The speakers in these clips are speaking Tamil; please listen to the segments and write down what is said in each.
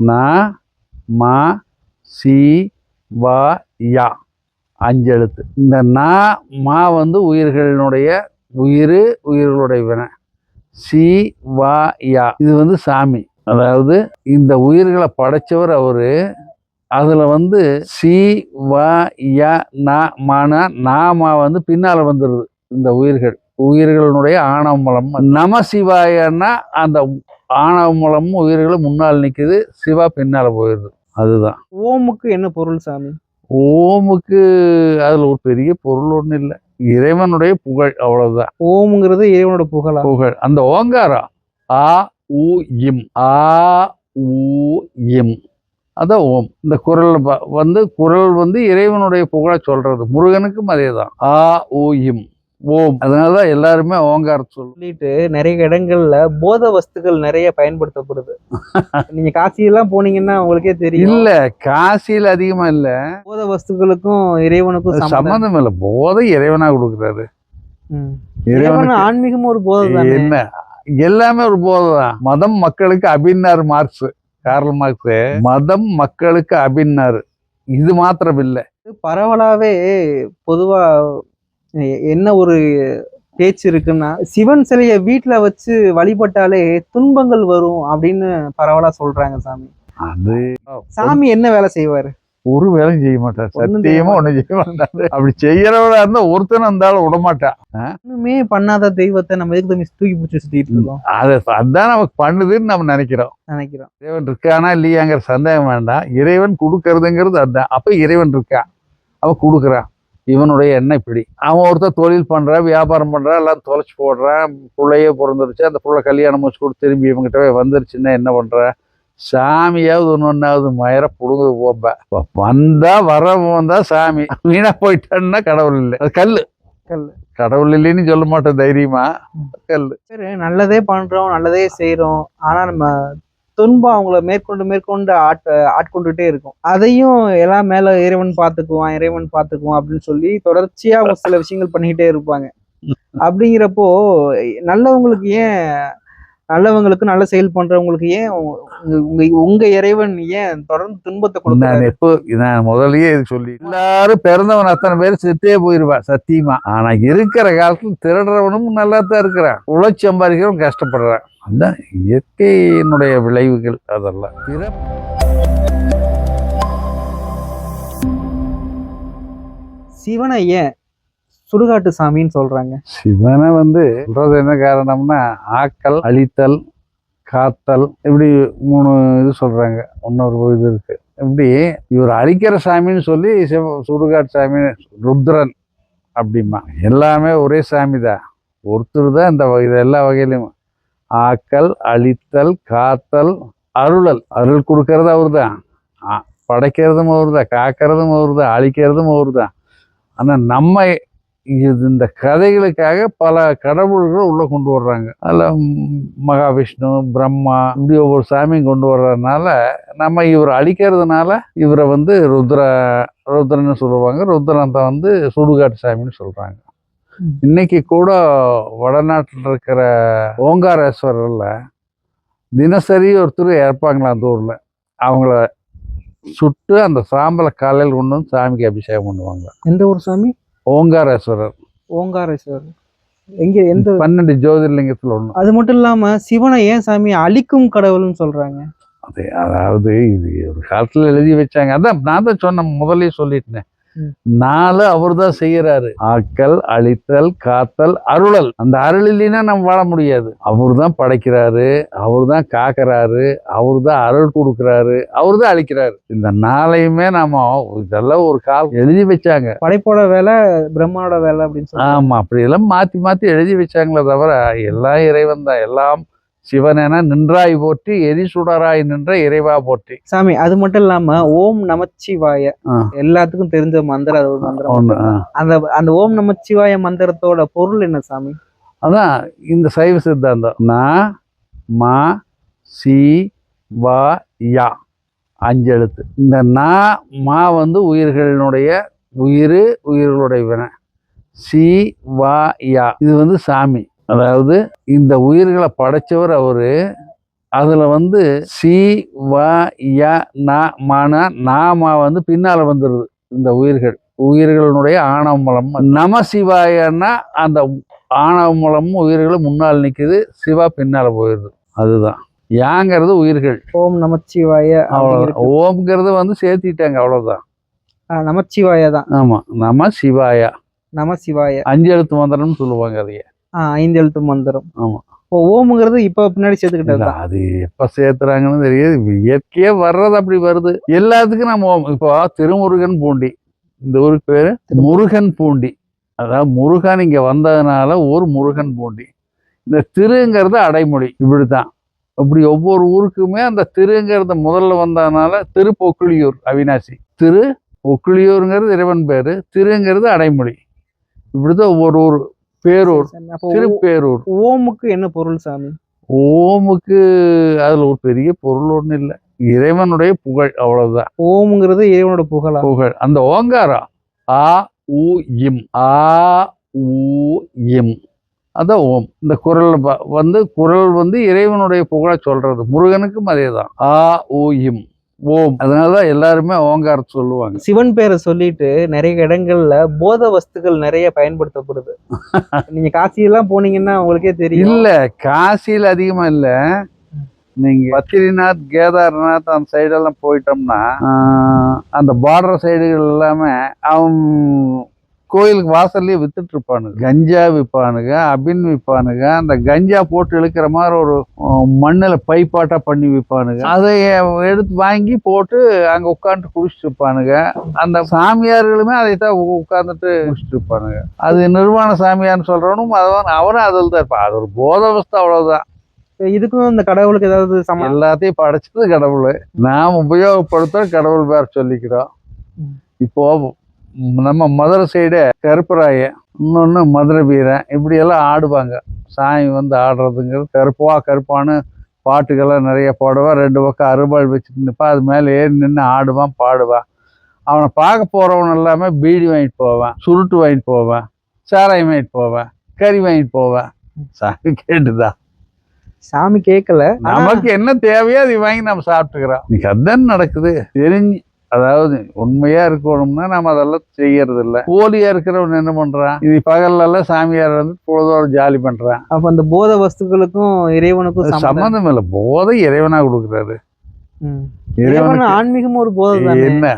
நா மா சி வா யா 5 எழுத்து. இந்த நா மா வந்து உயிர்களினுடைய உயிர்களுடைய வினை. சி வா யா இது வந்து சாமி. அதாவது இந்த உயிர்களை படைச்சவர் அவரு. அதுல வந்து சி வா யா நா மானா நாமா வந்து பின்னால வந்துடுது. இந்த உயிர்களுடைய ஆணவ மூலம். நம சிவாயன்னா அந்த ஆணவ மூலமும் உயிர்களும் முன்னால் நிக்குது, சிவா பின்னால போயிடுது. அதுதான். ஓமுக்கு என்ன பொருள் சாமி? ஓமுக்கு அதுல ஒரு பெரிய பொருள் ஒண்ணு இல்லை, இறைவனுடைய புகழ், அவ்வளவுதான். ஓம்ங்கிறது இறைவனோட புகழா? புகழ். அந்த ஓங்காரம் ஆ உ இம், ஆ உ இம், அதான் ஓம். இந்த குரல் குரல் வந்து இறைவனுடைய புகழ சொல்றது. முருகனுக்கும் அதேதான், ஆ உ இம் ஓம். அதனாலதான் எல்லாருமே ஓங்காரம் சொல்லிட்டு நிறைய இடங்கள்ல போத வஸ்துக்கள் நிறைய பயன்படுத்தப்படுது. நீங்க காசி எல்லாம் போனீங்கன்னா உங்களுக்கே தெரியும். இல்ல, காசியில அதிகமா இல்ல. போத வஸ்துக்களுக்கும் இறைவனுக்கும் சம்பந்தம் இல்ல. போதை இறைவனா கொடுக்குறாரு. இறைவன் ஆன்மீகம் ஒரு போதை என்ன, எல்லாமே ஒரு போதை தான். மதம் மக்களுக்கு அபின்னார் மார்க்ஸ், கார்ல் மார்க்ஸ். மதம் மக்களுக்கு அபின்னார், இது மாத்திரம் இல்லை. பரவலாவே பொதுவா என்ன ஒரு பேச்சு இருக்குன்னா, சிவன் சிலைய வீட்டுல வச்சு வழிபட்டாலே துன்பங்கள் வரும் அப்படின்னு பரவலா சொல்றாங்க சாமி. அது சாமி என்ன வேலை செய்வாரு? ஒரு வேலையும் செய்ய மாட்டார். சத்தியமா ஒண்ணும் செய்ய மாட்டாரு. அப்படி செய்யறவரா இருந்தா ஒருத்தனும் இருந்தாலும் விடமாட்டான். ஒண்ணுமே பண்ணாத தெய்வத்தை நம்ம எதுக்கு தூக்கி பிடிச்சி சுத்திட்டு இருக்கோம்? அதுதான் நமக்கு பண்ணுதுன்னு நம்ம நினைக்கிறோம். இறைவன் இருக்கானா இல்லையாங்கிற சந்தேகம் வேண்டாம். இறைவன் கொடுக்கறதுங்கிறது அதுதான். அப்ப இறைவன் இருக்கா, அவன் கொடுக்குறான். இவனுடைய எண்ணம் இப்படி. அவன் ஒருத்தர் தொழில் பண்றான், வியாபாரம் பண்றான், எல்லாம் தொலைச்சு போடுறான். பிள்ளையே பிறந்துருச்சு, அந்த பிள்ளை கல்யாணம் முடிச்சு கொடுத்து திரும்பி இவங்கிட்டவே வந்துருச்சுன்னா என்ன பண்ற? சாமியாவது ஒன்னாவது மயிர புடுங்குது போப்ப. வந்தா வரவன் வந்தா சாமி, வீணா போயிட்டான்னா கடவுள் இல்லை. அது கல்லு. கடவுள் இல்லைன்னு சொல்ல மாட்டோம் தைரியமா. கல்லு. சரி, நல்லதே பண்றோம், நல்லதே செய்யறோம். ஆனா நம்ம துன்பம் அவங்கள மேற்கொண்டு ஆட்கொண்டுட்டே இருக்கும். அதையும் எல்லாம் மேல இறைவன் பார்த்துக்குவான் அப்படின்னு சொல்லி தொடர்ச்சியா அவங்க சில விஷயங்கள் பண்ணிக்கிட்டே இருப்பாங்க. அப்படிங்கிறப்போ நல்லவங்களுக்கு நல்ல செயல் பண்றவங்களுக்கு ஏன் உங்க இறைவன் ஏன் தொடர்ந்து துன்பத்தை கொடுக்கிறாரு? நான் முதல்லயே சொல்லி, எல்லாரும் பிறந்தவன் அத்தனை பேர் செத்தே போயிருவான் சத்தியமா. ஆனா இருக்கிற காலத்துல திருடுறவனும் நல்லா தான் இருக்கிறான், உழைச்சி சம்பாதிக்கிறவன் கஷ்டப்படுறான். அந்த இயற்கையினுடைய விளைவுகள் அதெல்லாம். சிவனை ஏன் சுடுகாட்டு சாமின்னு சொல்றாங்க? சிவனை சொல்றது என்ன காரணம்னா, ஆக்கல், அழித்தல், காத்தல், இப்படி 3 இது சொல்றாங்க. இன்னொரு இது இருக்கு. இப்படி இவர் அழிக்கிற சாமின்னு சொல்லி சுடுகாட்டு சாமி, ருத்ரன் அப்படிமா. எல்லாமே ஒரே சாமி தான், ஒருத்தர் தான் இந்த எல்லா வகையிலும். ஆக்கல், அழித்தல், காத்தல், அருளல். அருள் கொடுக்கறது அவர் தான், படைக்கிறதும் அவர் தான், காக்கிறதும் அவர் தான், அழிக்கிறதும் அவர் தான். ஆனா நம்ம இந்த கதைகளுக்காக பல கடவுள்கள் உள்ள கொண்டு வர்றாங்க. அதில் மகாவிஷ்ணு, பிரம்மா, இப்படி ஒவ்வொரு சாமியும் கொண்டு வர்றதுனால நம்ம இவர் அழிக்கிறதுனால இவரை ருத்ரன்னு சொல்லுவாங்க. ருத்ரன் தான் சுடுகாட்டு சாமின்னு சொல்றாங்க. இன்னைக்கு கூட வடநாட்டில் இருக்கிற ஓங்காரேஸ்வரர்ல தினசரி ஒருத்தர் இறப்பாங்களா அந்த ஊர்ல. அவங்கள சுட்டு அந்த சாம்பலை காலையில் கொண்டு வந்து சாமிக்கு அபிஷேகம் பண்ணுவாங்க. எந்த ஊர் சாமி? ஓங்காரேஸ்வரர். எங்க? எந்த? 12 ஜோதிர்லிங்கத்துல ஒண்ணு. அது மட்டும் இல்லாம சிவனை ஏன் சாமி அழிக்கும் கடவுள்னு சொல்றாங்க? அதாவது இது ஒரு காலத்துல எழுதி வச்சாங்க. அதான் நான் தான் சொன்னேன், முதல்லயே சொல்லிட்டேன். 4 அவர் தான் செய்யறாரு. ஆக்கல், அழித்தல், காத்தல், அருளல். அந்த அருள் இல்லைன்னா நம்ம வாழ முடியாது. அவர் தான் படைக்கிறாரு, அவர் தான் காக்கிறாரு, அவர் தான் அருள் கொடுக்கிறாரு, அவர் தான் அழிக்கிறாரு. இந்த 4ஐயுமே நாம இதெல்லாம் ஒரு காலம் எழுதி வச்சாங்க. படைப்போட வேலை பிரம்மாவோட வேலை அப்படின்னு. ஆமா, அப்படி எல்லாம் மாத்தி எழுதி வச்சாங்களே தவிர எல்லாம் இறைவன் தான். எல்லாம் சிவனென நின்றாய் போற்றி, எரிசுடராய் நின்ற இறைவா போற்றி. சாமி, அது மட்டும் இல்லாம ஓம் நமச்சிவாய எல்லாத்துக்கும் தெரிஞ்ச மந்திரம். அது ஒரு மந்திரம். அந்த ஓம் நமச்சிவாய மந்திரத்தோட பொருள் என்ன சாமி? அதான் இந்த சைவ சித்தாந்தம். நா மா சி வா யா 5 எழுத்து. இந்த நா மா உயிர்களுடைய உயிர்களுடைய வினை. சி வா யா இது சாமி. அதாவது இந்த உயிர்களை படைச்சவர் அவரு. அதுல வந்து சி வ ய ந மன நாம வந்து பின்னால வந்துடுது. இந்த உயிர்களுடைய ஆணவ மூலம் நம சிவாயன்னா அந்த ஆணவ மூலமும் உயிர்களும் முன்னால் நிக்குது, சிவா பின்னால போயிடுது. அதுதான் யாங்கிறது உயிர்கள். ஓம் நமச்சிவாய அவ்வளவுதான். ஓம்ங்கிறது வந்து சேர்த்திட்டாங்க, அவ்வளவுதான். நமச்சிவாய தான். ஆமா, நம சிவாயா. நமசிவாய 5 எழுத்து மந்திரம்னு சொல்லுவாங்க அதையே. 5 எழுத்து மந்திரம். ஆமா. இப்போ ஓம்ங்கிறது இப்ப பின்னாடி சேர்த்துக்கிட்டது தான். அது எப்ப சேர்த்துறாங்கன்னு தெரியாது. இயற்கையே வர்றது அப்படி வருது. எல்லாத்துக்கும் நம்ம இப்போ திருமுருகன் பூண்டி, இந்த ஊருக்கு பேரு முருகன் பூண்டி. அதாவது முருகன் இங்க வந்ததுனால ஊர் முருகன் பூண்டி. இந்த திருங்கிறது அடைமொழி. இப்படித்தான். அப்படி ஒவ்வொரு ஊருக்குமே அந்த திருங்கிறது முதல்ல வந்ததுனால திருப்பொக்குளியூர் அவினாசி. திரு பொக்குளியூருங்கிறது இறைவன் பேரு, திருங்கிறது அடைமொழி. இப்படிதான் ஒவ்வொரு ஊர் பேரூர். திருப்பேரூர். ஓமுக்கு என்ன பொருள் சாமி? ஓமுக்கு அதுல ஒரு பெரிய பொருள் ஒண்ணு இல்லை, இறைவனுடைய புகழ், அவ்வளவுதான். ஓம்ங்கிறது இறைவனோட புகழா? புகழ். அந்த ஓங்காரம் ஆ உ இம், ஆ உ இம், அதான் ஓம். இந்த குரல் வந்து இறைவனுடைய புகழை சொல்றது. முருகனுக்கும் அதேதான், ஆ உ இம் ஓம். அதனாலதான் எல்லாருமே ஓங்காரத்தை சொல்லுவாங்க. சிவன் பேரை சொல்லிட்டு நிறைய இடங்கள்ல போத வஸ்துக்கள் நிறைய பயன்படுத்தப்படுது. நீங்க காசியெல்லாம் போனீங்கன்னா உங்களுக்கே தெரியும். இல்ல, காசியில அதிகமா இல்ல. நீங்க பத்ரிநாத், கேதார்நாத் அந்த சைடெல்லாம் போயிட்டோம்னா அந்த பார்டர் சைடுகள் எல்லாமே அவன் கோயிலுக்கு வாசல்லையே வித்துட்டு இருப்பானுங்க. கஞ்சா விற்பானுங்க, அபின் விற்பானுங்க. அந்த கஞ்சா போட்டு இழுக்கிற மாதிரி ஒரு மண்ணில் பைப்பாட்டா பண்ணி விற்பானுங்க. அதை எடுத்து வாங்கி போட்டு அங்க உட்காந்துட்டு குடிச்சிட்டு இருப்பானுங்க. அந்த சாமியார்களுமே அதைத்தான் உட்கார்ந்துட்டு குடிச்சிட்டு இருப்பானுங்க. அது நிர்வாண சாமியார்னு சொல்றவனும் அவரும் அதில் தான் இருப்பான். அது ஒரு போதவஸ்தை, அவ்வளவுதான். இதுக்கும் இந்த கடவுளுக்கு ஏதாவது எல்லாத்தையும் படைச்சது கடவுள். நாம் உபயோகப்படுத்த கடவுள் பேர் சொல்லிக்கிறோம். இப்போ நம்ம மதுரை சைடு கருப்பராய, இன்னொன்று மதுரை வீரன், இப்படியெல்லாம் ஆடுவாங்க. சாமி வந்து ஆடுறதுங்கிறது கருப்பான்னு பாட்டுக்கெல்லாம் நிறைய பாடுவான். 2 பக்கம் அருவாள் வச்சுட்டு நிற்பான். அது மேலே ஏறி நின்று ஆடுவான், பாடுவான். அவனை பார்க்க போகிறவன் எல்லாமே பீடி வாங்கிட்டு போவான், சுருட்டு வாங்கிட்டு போவான், சாராயம் வாங்கிட்டு போவான், கறி வாங்கிட்டு போவான். சாமி கேட்டுதான். சாமி கேட்கல, நமக்கு என்ன தேவையோ அதை வாங்கி நம்ம சாப்பிட்டுக்கிறோம். இன்னைக்கு அதான் நடக்குது. தெரிஞ்சு, அதாவது உண்மையா இருக்கணும்னா நம்ம அதெல்லாம் செய்யறது இல்லை. போலியா இருக்கிறவன் என்ன பண்றான், இது பகல்ல எல்லாம் சாமியார் வந்து பொழுதோட ஜாலி பண்றான். அப்ப அந்த போத வஸ்துக்களுக்கும் இறைவனுக்கும் சம்பந்தம் இல்லை. போதை இறைவனா கொடுக்குறாரு. இறைவன் ஆன்மீகம் ஒரு போதை என்ன,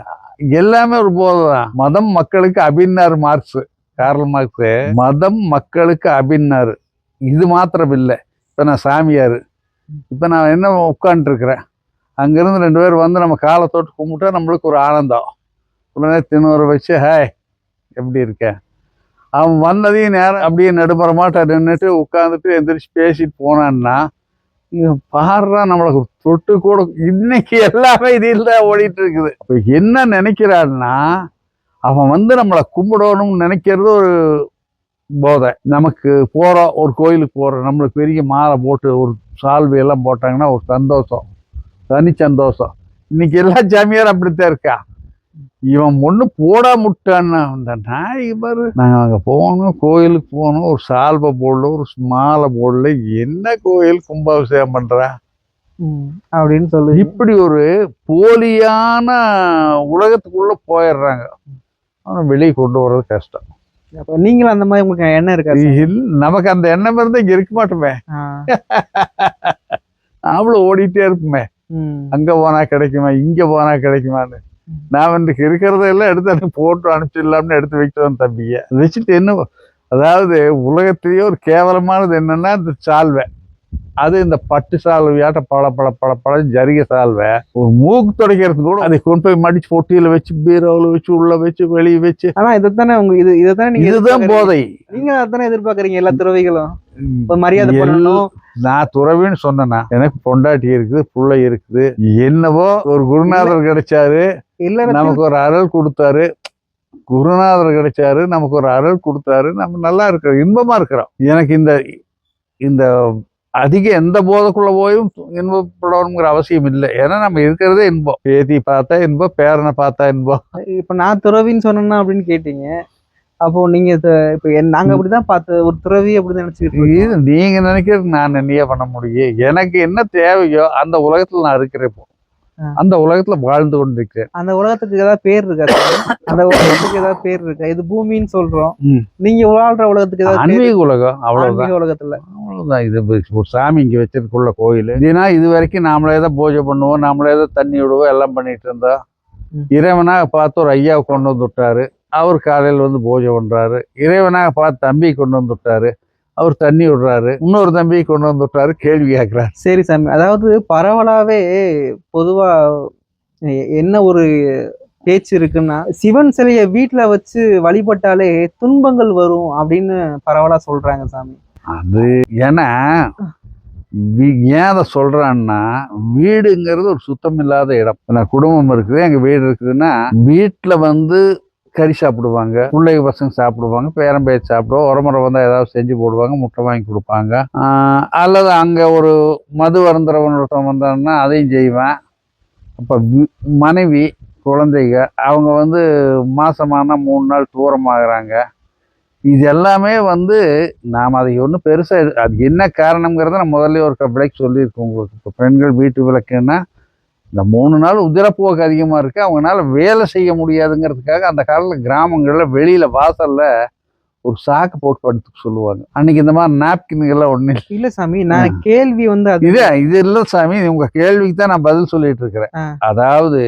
எல்லாமே ஒரு போதை தான். மதம் மக்களுக்கு அபின்னார் மார்க்ஸ், கார்ல் மார்க்ஸ். மதம் மக்களுக்கு அபின்னார். இது மாத்திரம் இல்லை. இப்ப நான் சாமியாரு, இப்ப நான் என்ன உட்காந்துட்டு இருக்கிறேன், அங்கிருந்து 2 பேர் வந்து நம்ம காலை தொட்டு கும்பிட்டா நம்மளுக்கு ஒரு ஆனந்தம். உடனே திண்ணூறு வச்சு ஹாய் எப்படி இருக்க, அவன் வந்ததையும் நேரம் அப்படியே நடுமரமாட்ட நின்றுட்டு உட்காந்துட்டு எந்திரிச்சு பேசிட்டு போனான்னா பாடுறா, நம்மளுக்கு தொட்டு கூட. இன்னைக்கு எல்லாமே இதில் தான் ஓடிட்டு இருக்குது. அப்ப என்ன நினைக்கிறான்னா, அவன் வந்து நம்மளை கும்பிடணும்னு நினைக்கிறது ஒரு போதை. நமக்கு போறோம், ஒரு கோயிலுக்கு போறோம், நம்மளுக்கு பெரிய மாலை போட்டு ஒரு சால்வை எல்லாம் போட்டாங்கன்னா ஒரு சந்தோஷம், தனி சந்தோஷம். இன்னைக்கு எல்லா சாமியாரும் அப்படித்தான் இருக்கா. இவன் ஒண்ணு போடா முட்டான்னா, இந்த நாய் பாரு, நாங்க அங்க போகணும், கோயிலுக்கு போகணும், ஒரு சால்வை போடல, ஒரு மாலை போடல, என்ன கோயில் கும்பாபிஷேகம் பண்ற அப்படின்னு சொல்லி இப்படி ஒரு போலியான உலகத்துக்குள்ள போயிடுறாங்க. ஆனா வெளியே கொண்டு வர்றது கஷ்டம். நீங்களும் அந்த மாதிரி உங்களுக்கு எண்ணம் இருக்காது? நமக்கு அந்த எண்ணம் இருந்தா இங்க இருக்க மாட்டோமே. அவ்வளவு ஓடிட்டே இருப்போமே. அங்க போனா கிடைக்குமா, இங்க போனா கிடைக்குமான்னு. நான் வந்து இருக்கிறதெல்லாம் எடுத்து போட்டு அனுப்பிச்சிடலாம்னு எடுத்து வைக்கிறோம் தம்பிய வச்சுட்டு. என்ன, அதாவது உலகத்திலேயே ஒரு கேவலமானது என்னன்னா இந்த சால்வை. அது இந்த பட்டு சால்வையாட்ட பல ஜரிகை சால்வை. ஒரு மூக்கு துடைக்கிறதுக்கு கூட அதை கொண்டு போய் மடிச்சு பொட்டியில வச்சு, பீரோவில் வச்சு, உள்ள வச்சு, வெளியே வச்சு. ஆனா இதைத்தானே இதுதான் போதை. நீங்க அதானே எதிர்பார்க்கறீங்க எல்லா துறவிகளும் மரியாதை பண்ணணும். நான் துறவின்னு சொன்னேன்னா, எனக்கு பொண்டாட்டி இருக்குது, பிள்ளை இருக்குது. என்னவோ ஒரு குருநாதர் கிடைச்சாரு, நமக்கு ஒரு அருள் கொடுத்தாரு. குருநாதர் கிடைச்சாரு, நமக்கு ஒரு அருள் கொடுத்தாரு. நம்ம நல்லா இருக்கிறோம், இன்பமா இருக்கிறோம். எனக்கு இந்த அதிக எந்த போதைக்குள்ள போயும் இன்பப்படணுங்கிற அவசியம் இல்லை. ஏன்னா நம்ம இருக்கிறதே இன்பம். பேத்தி பார்த்தா இன்பம், பேரனை பார்த்தா இன்பம். இப்ப நான் துறவின்னு சொன்னேன்னா அப்படின்னு கேட்டீங்க. அப்போ நீங்க இப்ப நாங்க அப்படிதான் பார்த்து ஒரு துறவி அப்படிதான் நினைச்சுக்கிட்டு இருக்கோம். இது நீங்க நினைக்கிறது நான் என்னையே பண்ண முடியும். எனக்கு என்ன தேவையோ அந்த உலகத்துல நான் இருக்கிறேன். இப்போ அந்த உலகத்துல வாழ்ந்து கொண்டிருக்கிறேன். அந்த உலகத்துக்கு ஏதாவது பேர் இருக்கா சாமி? அந்த உலகத்துக்கு ஏதாவது பேர் இருக்கா? இது பூமின்னு சொல்றோம். நீங்க வாழ்ற உலகத்துக்கு ஏதாவது பேர்? ஆன்மீக உலகம் அவ்வளவுதான். ஆன்மீக உலகத்துல அவ்வளவுதான். இது ஒரு சாமி இங்க வச்சிருக்குள்ள கோயில். இதுனா இது வரைக்கும் நாமளே தான் பூஜை பண்ணுவோம், நாமளே தான் தண்ணி விடுவோம், எல்லாம் பண்ணிட்டு இருந்தோம். இறைவனாக பார்த்து ஒரு ஐயாவை கொண்டு வந்து விட்டாரு. அவர் காலையில் வந்து பூஜை பண்றாரு. இறைவனாக பார்த்து தம்பி கொண்டு வந்து விட்டாரு. அவர் தண்ணி விடுறாரு. இன்னொரு தம்பி கொண்டு வந்து விட்டாரு, கேள்வி கேட்கிறாரு. சரி சாமி, அதாவது பரவலாவே பொதுவா என்ன ஒரு பேச்சு இருக்குன்னா, சிவன் சிலையை வீட்டுல வச்சு வழிபட்டாலே துன்பங்கள் வரும் அப்படின்னு பரவலா சொல்றாங்க சாமி. அது ஏன்னா ஏன் அதை சொல்றான்னா, வீடுங்கிறது ஒரு சுத்தம் இல்லாத இடம். நான் குடும்பம் இருக்குது, எங்க வீடு இருக்குதுன்னா வீட்டுல வந்து கறி சாப்பிடுவாங்க, பிள்ளைங்க பசங்க சாப்பிடுவாங்க, பேரன் பேச்சு சாப்பிடுவோம், உரமுறை வந்தால் ஏதாவது செஞ்சு போடுவாங்க, முட்டை வாங்கி கொடுப்பாங்க. அல்லது அங்கே ஒரு மது வருந்துறவன் ஒருத்தன் வந்தான்னா அதையும் செய்வேன். அப்போ மனைவி குழந்தைங்க அவங்க வந்து மாசமான 3 நாள் தூரமாகறாங்க. இது எல்லாமே வந்து நாம் அதை ஒன்றும் பெருசாக அது என்ன காரணங்கிறத நான் முதல்ல ஒரு விலைக்கு சொல்லியிருக்கோம் உங்களுக்கு. இப்போ பெண்கள் வீட்டு விளக்குன்னா இந்த 3 நாள் உதிரப்போக்கு அதிகமாக இருக்குது, அவங்களால வேலை செய்ய முடியாதுங்கிறதுக்காக அந்த காலத்தில் கிராமங்களில் வெளியில் வாசலில் ஒரு சாக்கு போட்டு படுத்துக்க சொல்லுவாங்க. அன்னைக்கு இந்த மாதிரி நாப்கின்கள்லாம் ஒன்றும் இல்லை. இல்ல சாமி, நான் கேள்வி வந்து இது இல்லை சாமி, உங்க கேள்விக்கு தான் நான் பதில் சொல்லிட்டு இருக்கிறேன். அதாவது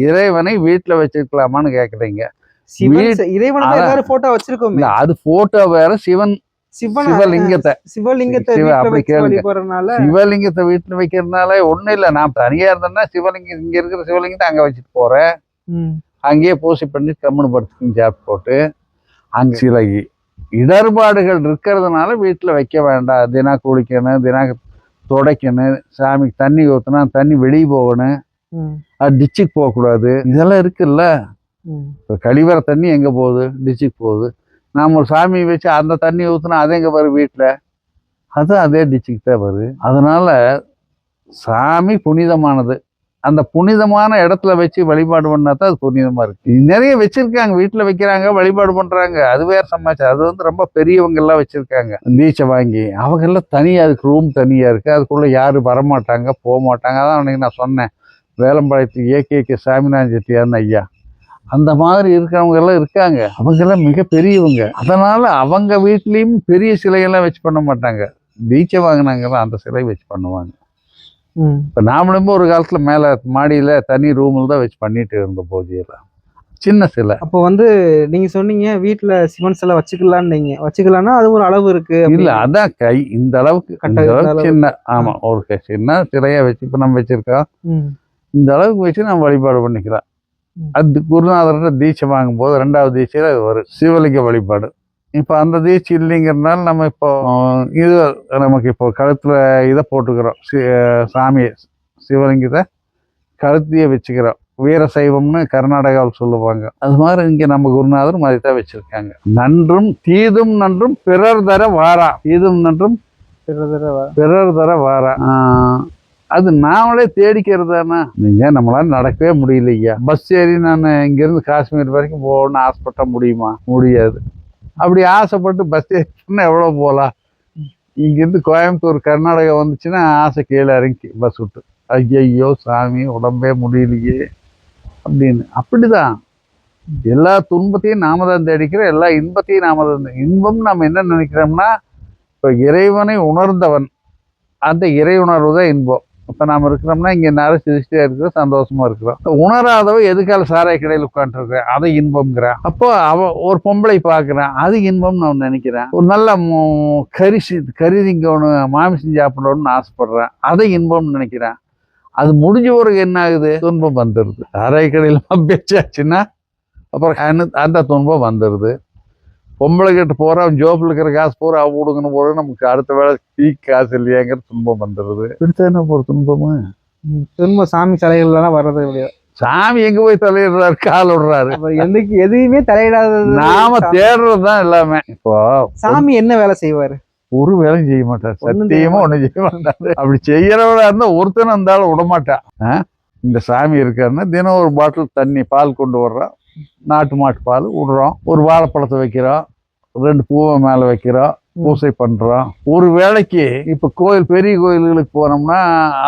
இறைவனை வீட்டில் வச்சிருக்கலாமான்னு கேட்குறீங்க. இறைவனுக்கு போட்டோ வச்சிருக்கோம். அது போட்டோ வேற, சிவலிங்கத்தை சிவலிங்கத்தை வீட்டுல வைக்கிறதுனால ஒண்ணும் இல்லை. நான் தனியா இருந்தேன்னா சிவலிங்கம் இங்க இருக்கிற சிவலிங்கத்தை அங்க வச்சுட்டு போறேன். அங்கேயே பூசி பண்ணி கம்முன்னு படுத்துக்கின்னு சாப்பிட்டு போட்டு அங்க சில இடர்பாடுகள் இருக்கிறதுனால வீட்டுல வைக்க வேண்டாம். தினா குளிக்கணும், தினா துடைக்கணும், சாமிக்கு தண்ணி ஊற்றினா தண்ணி வெளியே போகணும், அது டிச்சுக்கு போகக்கூடாது, இதெல்லாம் இருக்குல்ல. இப்போ கழிவற தண்ணி எங்கே போகுது? டிச்சுக்கு போகுது. நாம் ஒரு சாமியை வச்சு அந்த தண்ணி ஊற்றினா அது எங்கே வரும்? வீட்டில் அதுவும் அதே டிச்சுக்கு தான் வருது. அதனால சாமி புனிதமானது. அந்த புனிதமான இடத்துல வச்சு வழிபாடு பண்ணா தான் அது புனிதமாக இருக்கு. நிறைய வச்சிருக்காங்க, வீட்டில் வைக்கிறாங்க, வழிபாடு பண்ணுறாங்க, அது வேறு சமாச்சாரம். அது வந்து ரொம்ப பெரியவங்கெல்லாம் வச்சுருக்காங்க தீட்சை வாங்கி. அவங்கெல்லாம் தனியாக, அதுக்கு ரூம் தனியாக இருக்குது, அதுக்குள்ளே யாரும் வரமாட்டாங்க, போக மாட்டாங்க. அதான் அன்றைக்கி நான் சொன்னேன், வேலம்பாளையத்துக்கு ஏகே சாமிநாதன் செட்டியார்னு ஐயா, அந்த மாதிரி இருக்கிறவங்க எல்லாம் இருக்காங்க. அவங்கெல்லாம் மிக பெரியவங்க. அதனால அவங்க வீட்லேயும் பெரிய சிலையெல்லாம் வச்சு பண்ண மாட்டாங்க. தீட்சை வாங்கினாங்கலாம் அந்த சிலை வச்சு பண்ணுவாங்க. இப்போ நாமளும் ஒரு காலத்தில் மேலே மாடியில் தனி ரூமில் தான் வச்சு பண்ணிட்டு இருந்த பூஜையெல்லாம், சின்ன சிலை. அப்போ வந்து நீங்க சொன்னீங்க வீட்டில் சிவன் சிலை வச்சுக்கலாம்னா அது ஒரு அளவு இருக்கு. இல்லை, அதான் கை இந்த அளவுக்கு சின்ன, ஆமாம், ஒரு சின்ன சிலையை வச்சு இப்போ நம்ம வச்சிருக்கோம். இந்த அளவுக்கு வச்சு நம்ம வழிபாடு பண்ணிக்கலாம். அது குருநாதர்கிட்ட தீட்சை வாங்கும்போது 2வது தீட்சையில் அது வரும், சிவலிங்க வழிபாடு. இப்போ அந்த தீட்சை இல்லைங்கிறதுனால நம்ம இப்போ இது நமக்கு இப்போ கழுத்தில் இதை போட்டுக்கிறோம், சாமியை சிவலிங்கத்தை கழுத்தையே வச்சுக்கிறோம். வீர சைவம்னு கர்நாடகாவில் சொல்லுவாங்க. அது மாதிரி இங்கே நம்ம குருநாதரும் அதை தான் வச்சுருக்காங்க. நன்றும் தீதும் நன்றும் பிறர் தர வாரா, தீதும் நன்றும் பிறர் தர வாரா. அது நாமளே தேடிக்கிறது தானே. நீங்கள் நம்மளால நடக்கவே முடியலையா, பஸ் ஏறி நான் இங்கேருந்து காஷ்மீர் வரைக்கும் போகணும்னு ஆசைப்பட்ட முடியுமா? முடியாது. அப்படி ஆசைப்பட்டு பஸ் ஏறினா எவ்வளோ போகலாம்? இங்கேருந்து கோயம்புத்தூர் கர்நாடகா வந்துச்சுன்னா ஆசை கீழே இறங்கி பஸ் விட்டு, ஐயோ சாமி உடம்பே முடியலையே அப்படின்னு. அப்படிதான் எல்லா துன்பத்தையும் நாம தான் தேடிக்கிறோம், எல்லா இன்பத்தையும் நாம தான். இன்பம் நம்ம என்ன நினைக்கிறோம்னா, இப்போ இறைவனை உணர்ந்தவன், அந்த இறை உணர்வு தான் இன்பம். இப்போ நாம் இருக்கிறோம்னா இங்கே நேரம் சிரிச்சிட்டே இருக்கிறோம், சந்தோஷமா இருக்கிறோம். எதுக்கால சாராய கடையில் உட்காந்துருக்கிறேன், அதை இன்பம்ங்கிறான். அப்போ ஒரு பொம்பளை பார்க்குறேன், அது இன்பம்னு நான் நினைக்கிறேன். ஒரு நல்ல கறி திங்கணும், மாமிசம் சாப்பிடணும்னு ஆசைப்படுறேன், அதை இன்பம்னு நினைக்கிறேன். அது முடிஞ்ச பிறகு என்ன ஆகுது? துன்பம் வந்துடுது. சாராய கடையில் பேச்சாச்சுன்னா அப்புறம் அந்த துன்பம் வந்துடுது. பொம்பளை கிட்ட போகிற அவன் ஜோப்பில் இருக்கிற காசு போகிற அவ கொடுக்கணும் போகிற நமக்கு அடுத்த வேலை டீ காசு இல்லையாங்கிற துன்பம் வந்துடுது. இப்படித்தானே போகிற துன்பமா? துன்பம் சாமி தலைகள்லாம் வர்றது இல்லையா? சாமி எங்க போய் தலையிடுறாரு, கால் விடுறாரு. எனக்கு எதுவுமே தலையிடாதது, நாம தேடுறது தான் எல்லாமே. இப்போ சாமி என்ன வேலை செய்வாரு? ஒரு வேலையும் செய்ய மாட்டார், சத்தியமா ஒன்றும் செய்ய மாட்டாரு. அப்படி செய்யறவளா இருந்தா ஒருத்தனும் இருந்தாலும் விடமாட்டான். இந்த சாமி இருக்காருன்னா தினம் ஒரு பாட்டில் தண்ணி பால் கொண்டு வர்றான், நாட்டு மாட்டு பால் விடுறோம், ஒரு வாழைப்பழத்தை வைக்கிறோம், 2 பூவை மேலே வைக்கிறோம், பூசை பண்ணுறோம். ஒரு வேளைக்கு இப்போ பெரிய கோயில்களுக்கு போனோம்னா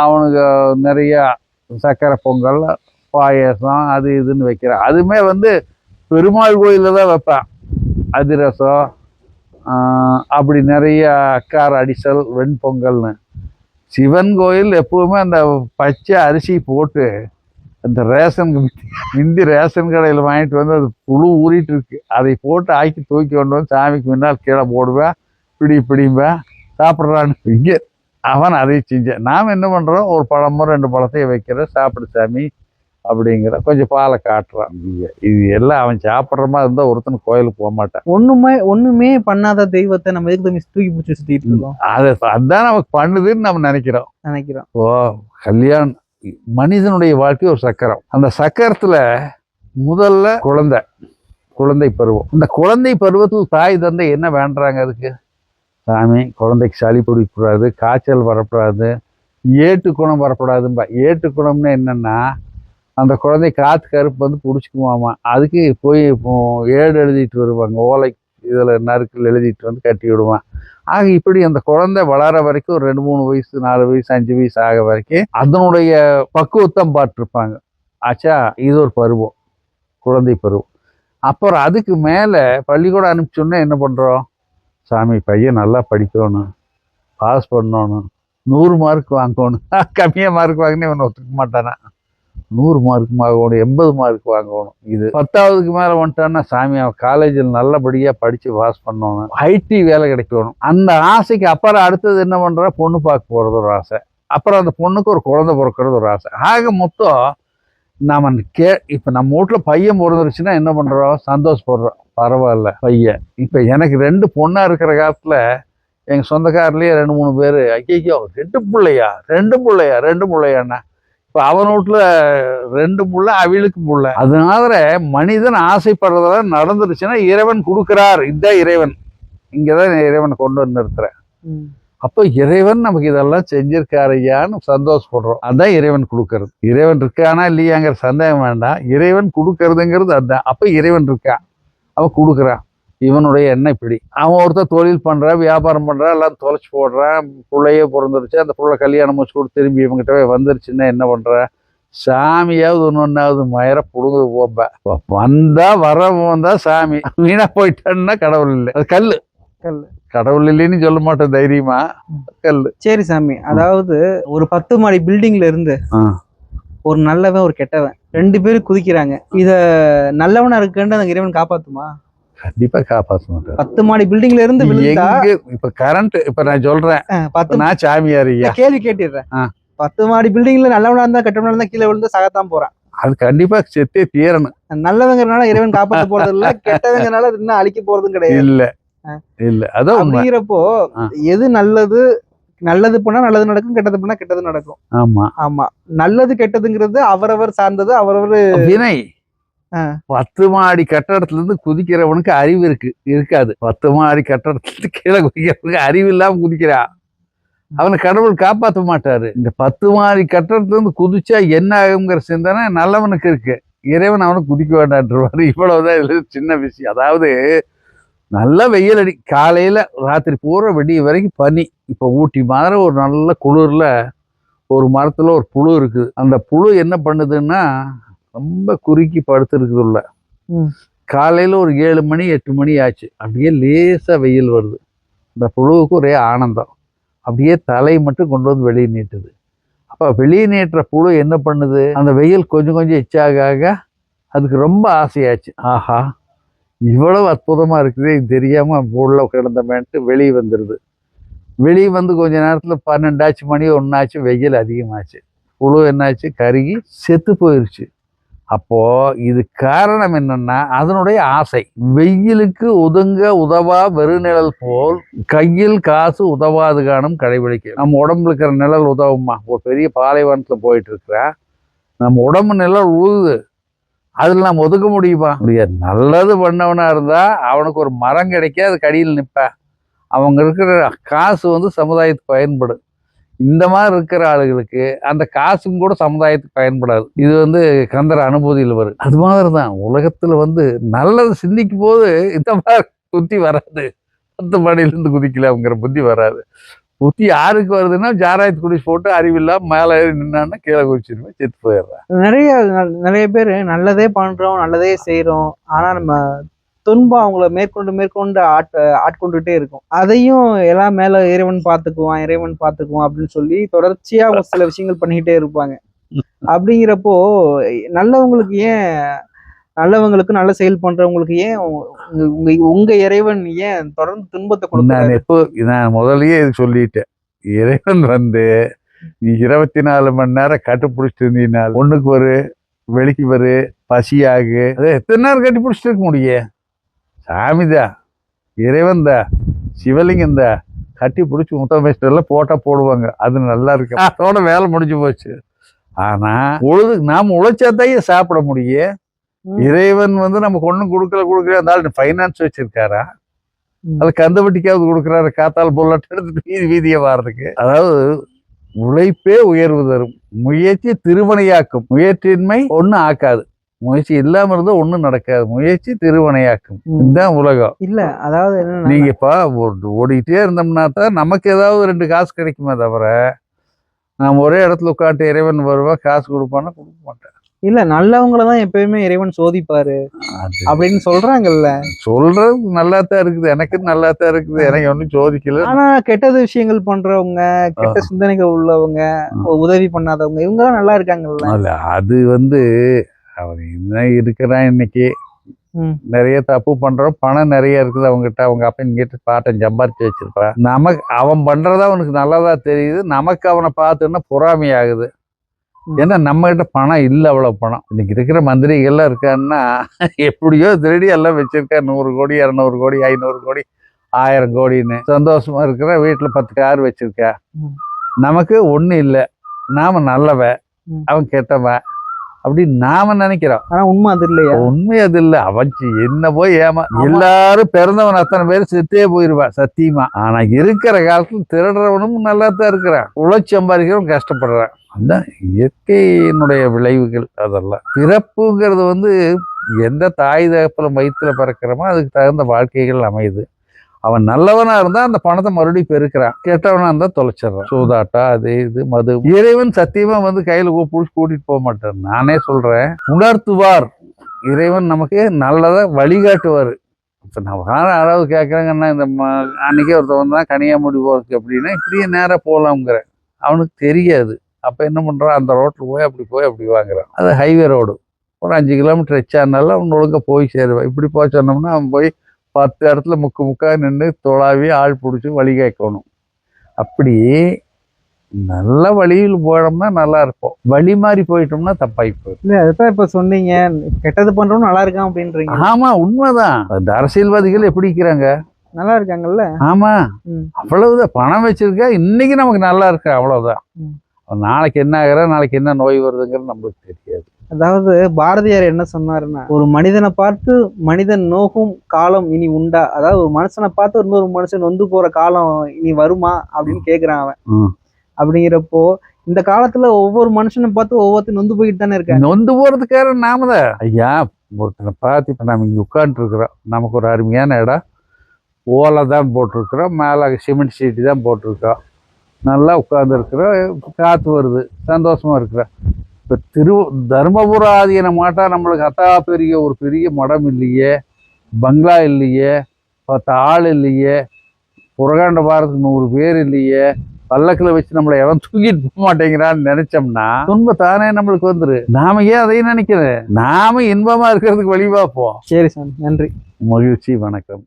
அவனுக்கு நிறைய சக்கரை பொங்கல், பாயசம், அது இதுன்னு வைக்கிறான். அதுவுமே பெருமாள் கோயிலில் தான் வைப்பான். அதிரசம், அப்படி நிறைய அக்கார அடிசல், வெண்பொங்கல்னு. சிவன் கோயில் எப்பவுமே அந்த பச்சை அரிசி போட்டு அந்த ரேஷன் கடையில் வாங்கிட்டு அது புழு ஊறிட்டு இருக்கு, அதை போட்டு ஆக்கி தூக்கி கொண்டு சாமிக்கு முன்னால் கீழே போடுவேன், பிடிம்பேன், சாப்பிட்றான்னு. இங்கே அவன் அதை செஞ்சேன். நாம் என்ன பண்ணுறோம், ஒரு பழமோ 2 பழத்தையும் வைக்கிறோம், சாப்பிடு சாமி அப்படிங்கிற கொஞ்சம் பாலை காட்டுறான். இது எல்லாம் அவன் சாப்பிட்ற மாதிரி இருந்தால் ஒருத்தன் கோயிலுக்கு போக மாட்டான். ஒண்ணுமே பண்ணாத தெய்வத்தை நம்ம எதுக்கு தூக்கி பிடிச்சி சுத்திட்டு இருக்கோம்? அதுதான் நமக்கு பண்ணுதுன்னு நம்ம நினைக்கிறோம். ஓ, கல்யாணம் மனிதனுடைய வாழ்க்கை ஒரு சக்கரம். அந்த சக்கரத்துல முதல்ல குழந்தை பருவம். இந்த குழந்தை பருவத்தில் தாய் தந்தை என்ன வேண்டாங்க? அதுக்கு சாமி குழந்தைக்கு சளி பிடிக்கக்கூடாது, காய்ச்சல் வரக்கூடாது, ஏட்டு குணம் வரக்கூடாதும்பா. ஏட்டு குணம்னு என்னன்னா, அந்த குழந்தை காற்று கருப்பு பிடிச்சிக்குமாமா. அதுக்கு போய் ஏடு எழுதிட்டு வருவாங்க, ஓலை இதில் நறுக்கில் எழுதிட்டு கட்டி விடுவான். ஆக இப்படி அந்த குழந்தை வளர வரைக்கும் ஒரு 2-3 வயசு, 4 வயசு, 5 வயசு ஆக வரைக்கும் அதனுடைய பக்குவத்தம் பார்த்துருப்பாங்க. ஆச்சா, இது ஒரு பருவம், குழந்தை பருவம். அப்புறம் அதுக்கு மேலே பள்ளிக்கூடம் அனுப்பிச்சோன்னா என்ன பண்ணுறோம்? சாமி பையன் நல்லா படிக்கணும், பாஸ் பண்ணணும், 100 மார்க் வாங்கணும். கம்மியாக மார்க் வாங்கினே இவனை ஒத்துக்க மாட்டானா? 100 மார்க் வாங்கணும், 80 மார்க் வாங்கணும். இது 10ஆவதுக்கு மேலே வந்துட்டான்னா சாமி அவன் காலேஜில் நல்லபடியாக படித்து பாஸ் பண்ணணும், ஐடி வேலை கிடைக்கணும். அந்த ஆசைக்கு அப்புறம் அடுத்தது என்ன பண்ணுறா? பொண்ணு பார்க்க போகிறது ஒரு ஆசை. அப்புறம் அந்த பொண்ணுக்கு ஒரு குழந்தை பிறக்கிறது ஒரு ஆசை. ஆக மொத்தம் நாம் இப்போ நம்ம வீட்டில் பையன் பிறந்துருச்சுன்னா என்ன பண்ணுறோம்? சந்தோஷப்படுறோம், பரவாயில்ல பையன். இப்போ எனக்கு 2 பொண்ணாக இருக்கிற காலத்தில் எங்கள் சொந்தக்காரிலேயே 2-3 பேர், ஐயோ 2 பிள்ளையாண்ணா. இப்போ அவன் வீட்டில் 2 பிள்ளை, அவளுக்கு பிள்ளை. அதனால மனிதன் ஆசைப்படுறதெல்லாம் நடந்துருச்சுன்னா இறைவன் கொடுக்குறார். இதுதான் இறைவன். இங்கதான் இறைவனை கொண்டு வந்து நிறுத்துறேன். அப்போ இறைவன் நமக்கு இதெல்லாம் செஞ்சிருக்காரையான்னு சந்தோஷப்படுறோம். அதுதான் இறைவன் கொடுக்கறது. இறைவன் இருக்கானா இல்லையாங்கிற சந்தேகம் வேண்டாம். இறைவன் கொடுக்கறதுங்கிறது அதுதான். அப்போ இறைவன் இருக்கான், அவன் கொடுக்குறான். இவனுடைய எண்ணம் இப்படி. அவன் ஒருத்தர் தொழில் பண்ணுறான், வியாபாரம் பண்ணுறான், எல்லாம் தொலைச்சி போடுறான், பிள்ளையே பிறந்துருச்சு. அந்த பிள்ளை கல்யாணம் முடிச்சு கூட திரும்பி இவங்கிட்ட வந்துருச்சுன்னா என்ன பண்ணுற? சாமியாவது ஒன்றாவது மயிர புடுங்குது போப்ப. வந்தா வரவன் தான் சாமி, வீணா போயிட்டான்னா கடவுள் இல்லை. அது கல் கடவுள் இல்லைன்னு சொல்ல மாட்டேன் தைரியமா, கல். சரி சாமி, அதாவது ஒரு 10 மாடி பில்டிங்ல இருந்து ஒரு நல்லவன் ஒரு கெட்டவன் 2 பேரும் குதிக்கிறாங்க. இத நல்லவனா இருக்குன்னு அந்த இறைவன் காப்பாத்துமா? கண்டிப்பா காப்பாற்ற மாட்டேன். 10 மாடி பில்டிங்ல இருந்து இப்ப கரண்ட், இப்ப நான் சொல்றேன், நான் சாமியாரியா கேள்வி கேட்டுறேன். 10 மாடி பில்டிங்ல நல்லவனா இருந்தா கெட்டவனா இருந்தா கீழே விழுந்து சாகத்தான் போறான். அது கண்டிப்பா செத்தே தீரணும். நல்லவங்கிறனால இறைவன் காப்பாற்ற போறது இல்ல, கெட்டவங்கிறனால இன்னும் அழிக்க போறதும் கிடையாது. இல்ல அதான் அப்படிங்கிறப்போ எது நல்லது பண்ணா நல்லது நடக்கும், கெட்டது பண்ணா கெட்டது நடக்கும். ஆமா, நல்லது கெட்டதுங்கிறது அவரவர் சார்ந்தது, அவரவர் வினை. 10 மாடி கட்டடத்துல இருந்து குதிக்கிறவனுக்கு அறிவு இருக்காது. 10 மாடி கட்டடத்துல இருந்து கீழே குதிக்கிறவனுக்கு அறிவு இல்லாம குதிக்கிறான், அவனை கடவுள் காப்பாற்ற மாட்டாரு. இந்த 10 மாடி கட்டடத்துல இருந்து குதிச்சா என்ன ஆகுங்கிற சிந்தனை நல்லவனுக்கு இருக்கு. இறைவன் அவனுக்கு குதிக்க வேண்டான்றாரு. இவ்வளவுதான் இதுல சின்ன விஷயம். அதாவது நல்ல வெயில் அடி, காலையில ராத்திரி பூரா வெடிய வரைக்கும் பனி. இப்ப ஊட்டி மாதிரி ஒரு நல்ல குளிர்ல ஒரு மரத்துல ஒரு புழு இருக்குது. அந்த புழு என்ன பண்ணுதுன்னா ரொம்ப குறுக்கி படுத்துருக்குது உள்ள. காலையில ஒரு 7 மணி 8 மணி ஆச்சு, அப்படியே லேசா வெயில் வருது. அந்த புழுவுக்கு ஒரே ஆனந்தம், அப்படியே தலை மட்டும் கொண்டு வந்து வெளியே நீட்டுது. அப்ப வெளியே நீட்டுற புழு என்ன பண்ணுது? அந்த வெயில் கொஞ்சம் கொஞ்சம் எச்சாக அதுக்கு ரொம்ப ஆசையாச்சு. ஆஹா, இவ்வளவு அற்புதமா இருக்குது, இது தெரியாம உள்ள கிடந்தமேன்ட்டு வெளியே வந்துடுது. வெளியே வந்து கொஞ்ச நேரத்துல 12 மணி 1 ஆச்சு, வெயில் அதிகமாச்சு. புழு என்னாச்சு? கருகி செத்து போயிருச்சு. அப்போ இது காரணம் என்னன்னா அதனுடைய ஆசை. வெயிலுக்கு ஒதுங்க உதவா வெறுநிழல் போல் கையில் காசு உதவாது காணும் கடைபிடிக்க. நம்ம உடம்புல இருக்கிற நிழல் உதவுமா? ஒரு பெரிய பாலைவனத்துல போயிட்டு இருக்கிற நம்ம உடம்பு நிழல் உழுது, அதுல நாம் ஒதுக்க முடியுமா? முடியாது. நல்லது பண்ணவனா இருந்தா அவனுக்கு ஒரு மரம் கிடைக்க அது கடியில் நிற்ப. அவங்க இருக்கிற காசு சமுதாயத்துக்கு பயன்படும். இந்த மாதிரி இருக்கிற ஆளுகளுக்கு அந்த காசும் கூட சமுதாயத்துக்கு பயன்படாது. இது வந்து கந்தர் அனுபூதியில் வரும். அது மாதிரி தான் உலகத்துல வந்து நல்லது சிந்திக்கும் போது இந்த மாதிரி புத்தி வராது. 10 மாடியிலிருந்து குதிக்கலாம்ங்கிற புத்தி வராது. புத்தி யாருக்கு வருதுன்னா ஜாராயத்து குடிச்சு போட்டு அறிவில்லாம மேலே ஏறி நின்னான்னா கீழே குதிச்சிருவேன், செத்து போயிடுறேன். நிறைய பேர் நல்லதே பண்றோம், நல்லதே செய்றோம். ஆனா நம்ம துன்பம் அவங்கள மேற்கொண்டு ஆட்கொண்டுட்டே இருக்கும். அதையும் எல்லாம் மேல இறைவன் பார்த்துக்குவான் அப்படின்னு சொல்லி தொடர்ச்சியா அவங்க சில விஷயங்கள் பண்ணிக்கிட்டே இருப்பாங்க. அப்படிங்கிறப்போ நல்லவங்களுக்கு நல்ல செயல் பண்றவங்களுக்கு ஏன் உங்க உங்க இறைவன் ஏன் தொடர்ந்து துன்பத்தை கொடுக்கிறாரு? நான் முதல்லயே இது சொல்லிட்டேன். இறைவன் வந்து நீ 24 மணி நேரம் கட்டுப்பிடிச்சிட்டு இருந்தீங்கன்னா ஒண்ணுக்கு ஒரு வெளிக்கு வரு பசியாகு அது எத்தனை நேரம் கட்டி பிடிச்சிட்டு இருக்க முடியும்? சாமிதான், இறைவன் தான், சிவலிங்கம் தான், கட்டி பிடிச்சி முத்தமேஸ்டர்லாம் போட்டா போடுவாங்க. அது நல்லா இருக்கு, அதோட வேலை முடிஞ்சு போச்சு. ஆனா நாம் உழைச்சாதான் சாப்பிட முடியும். இறைவன் வந்து நமக்கு ஒண்ணும் கொடுக்கல அந்த ஃபைனான்ஸ் வச்சிருக்காரா? அது கந்த வட்டிக்காவது கொடுக்குறாரு, காத்தால் பொருளாட்டம் எடுத்துட்டு வீதியை வாடுறதுக்கு. அதாவது உழைப்பே உயர்வு தரும், முயற்சி திருவனையாக்கும். முயற்சியின்மை ஒன்னும் ஆக்காது, முயற்சி இல்லாம இருந்தா ஒண்ணும் நடக்காது. முயற்சி திருவனையாக்கும். இதுதான் உலகம். இல்ல அதாவது நீங்க இப்ப ஓடிட்டே இருந்தோம்னா தான் நமக்கு ஏதாவது 2 காசு கிடைக்குமே தவிர நாம் ஒரே இடத்துல உட்காந்து இறைவன் வருவா காசு கொடுப்பான்னா கொடுக்க மாட்டேன். இல்ல நல்லவங்களதான் எப்பயுமே இறைவன் சோதிப்பாரு அப்படின்னு சொல்றாங்கல்ல. சொல்றது நல்லாத்தான் இருக்குது, எனக்கு நல்லாத்தான் இருக்குது, எனக்கு ஒன்னும் சோதிக்கல. ஆனா கெட்டது விஷயங்கள் பண்றவங்க, கெட்ட சிந்தனைகள் உள்ளவங்க, உதவி பண்ணாதவங்க இவங்க எல்லாம் நல்லா இருக்காங்கல்ல. அது வந்து அவன் என்ன இருக்கிறான் இன்னைக்கு நிறைய தப்பு பண்றோம், பணம் நிறைய இருக்குது அவங்ககிட்ட, அவங்க அப்பன் கிட்ட பாட்டன் சம்பாரிச்சு வச்சிருப்பான். நமக்கு அவன் பண்றதா அவனுக்கு நல்லதா தெரியுது, நமக்கு அவனை பார்த்துன்னா பொறாமை ஆகுது. ஏன்னா நம்ம கிட்ட பணம் இல்லை, அவ்வளவு பணம். இன்னைக்கு இருக்கிற மந்திரிகள்லாம் இருக்கான்னா எப்படியோ திருடி எல்லாம் வச்சிருக்கா. 100 கோடி 200 கோடி 500 கோடி 1000 கோடின்னு சந்தோஷமா இருக்கிற வீட்டுல 10 கார் வச்சிருக்கா. நமக்கு ஒண்ணு இல்லை, நாம நல்லவன் அவன் கெட்டவன் அப்படின்னு நாம நினைக்கிறோம். ஆனா உண்மை அது இல்லையா? உண்மை அது இல்ல. அவன் என்ன போய் எல்லாரும் பிறந்தவன் அத்தனை பேர் செத்தே போயிருவான் சத்தியமா. ஆனா இருக்கிற காலத்துல திருடுறவனும் நல்லா தான் இருக்கிறான், உழைச்சி சம்பாதிக்கிறவன் கஷ்டப்படுறான். அந்த இயற்கையினுடைய விளைவுகள் அதெல்லாம். பிறப்புங்கிறது வந்து எந்த தாய் தகப்பல வயிற்றுல பிறக்கிறோமோ அதுக்கு தகுந்த வாழ்க்கைகள் அமையுது. அவன் நல்லவனா இருந்தா அந்த பணத்தை மறுபடியும் பெருக்கிறான், கெட்டவனா இருந்தா தொலைச்சிடறான். சூதாட்டா அது இது மது. இறைவன் சத்தியமா வந்து கையில பிடிச்சி கூட்டிட்டு போக மாட்டார். நானே சொல்றேன், உணர்த்துவார். இறைவன் நமக்கு நல்லதா வழிகாட்டுவார். இப்ப நம்ம யாராவது கேட்கறாங்கன்னா இந்த அன்னைக்கே ஒருத்தவன் தான் கனியாமுடி போறதுக்கு அப்படின்னா இப்படியே நேரம் போகலாம்ங்கிற அவனுக்கு தெரியாது. அப்ப என்ன பண்றான், அந்த ரோட்ல போய் அப்படி வாங்குறான். அது ஹைவே ரோடு, ஒரு 5 கிலோமீட்டர் எச்சானால அவன் ஒழுங்கா போய் சேருவான். இப்படி போய் சொன்னோம்னா அவன் போய் 10 இடத்துல முக்கா நின்று தொழாவி ஆள் பிடிச்சி வழி கேட்கணும். அப்படி நல்ல வழியில் போனோம்னா நல்லா இருப்போம், வழி மாறி போயிட்டோம்னா தப்பாகி போயிடும். இல்ல அதுதான் இப்ப சொன்னீங்க, கெட்டது பண்றோம் நல்லா இருக்கான் அப்படின்றீங்க. ஆமா உண்மைதான். அந்த அரசியல்வாதிகள் எப்படி இருக்கிறாங்க, நல்லா இருக்காங்கல்ல. ஆமா அவ்வளவுதான். பணம் வச்சிருக்கா, இன்னைக்கு நமக்கு நல்லா இருக்கு, அவ்வளவுதான். நாளைக்கு என்ன ஆகிற, நாளைக்கு என்ன நோய் வருதுங்கிறது நம்மளுக்கு தெரியாது. அதாவது பாரதியார் என்ன சொன்னாருன்னா, ஒரு மனிதனை பார்த்து மனிதன் நோகும் காலம் இனி உண்டா? அதாவது ஒரு மனுஷனை பார்த்து இன்னொரு மனுஷன் நொந்து போற காலம் இனி வருமா அப்படின்னு கேக்குறான் அவன். அப்படிங்கிறப்போ இந்த காலத்துல ஒவ்வொரு மனுஷனை பார்த்து ஒவ்வொருத்தரும் நொந்து போயிட்டு தானே இருக்காங்க. நொந்து போறதுக்காக நாம தான் ஐயா ஒருத்தனை பார்த்து. இப்ப நம்ம இங்க உட்காந்துட்டு இருக்கிறோம், நமக்கு ஒரு அருமையான இடம், ஓலை தான் போட்டிருக்கிறோம், மேலே சிமெண்ட் சீட்டு தான் போட்டிருக்கோம், நல்லா உட்காந்துருக்குறோம், காற்று வருது, சந்தோஷமா இருக்கிறோம். இப்போ தர்மபுரம் ஆதீன மாட்டா நம்மளுக்கு அத்தா பெரிய ஒரு பெரிய மடம் இல்லையே, பங்களா இல்லையே, 10 ஆள் இல்லையே, புறகாண்ட பாரத்துக்கு 100 பேர் இல்லையே, பல்லக்கில் வச்சு நம்மளை எவன் தூக்கிட்டு போக மாட்டேங்கிறான்னு நினைச்சோம்னா துன்பம் தானே நம்மளுக்கு வந்துரு. நாம ஏன் அதையும் நினைக்கிறேன், நாம இன்பமா இருக்கிறதுக்கு வழி பார்ப்போம். சரி சார், நன்றி, மகிழ்ச்சி, வணக்கம்.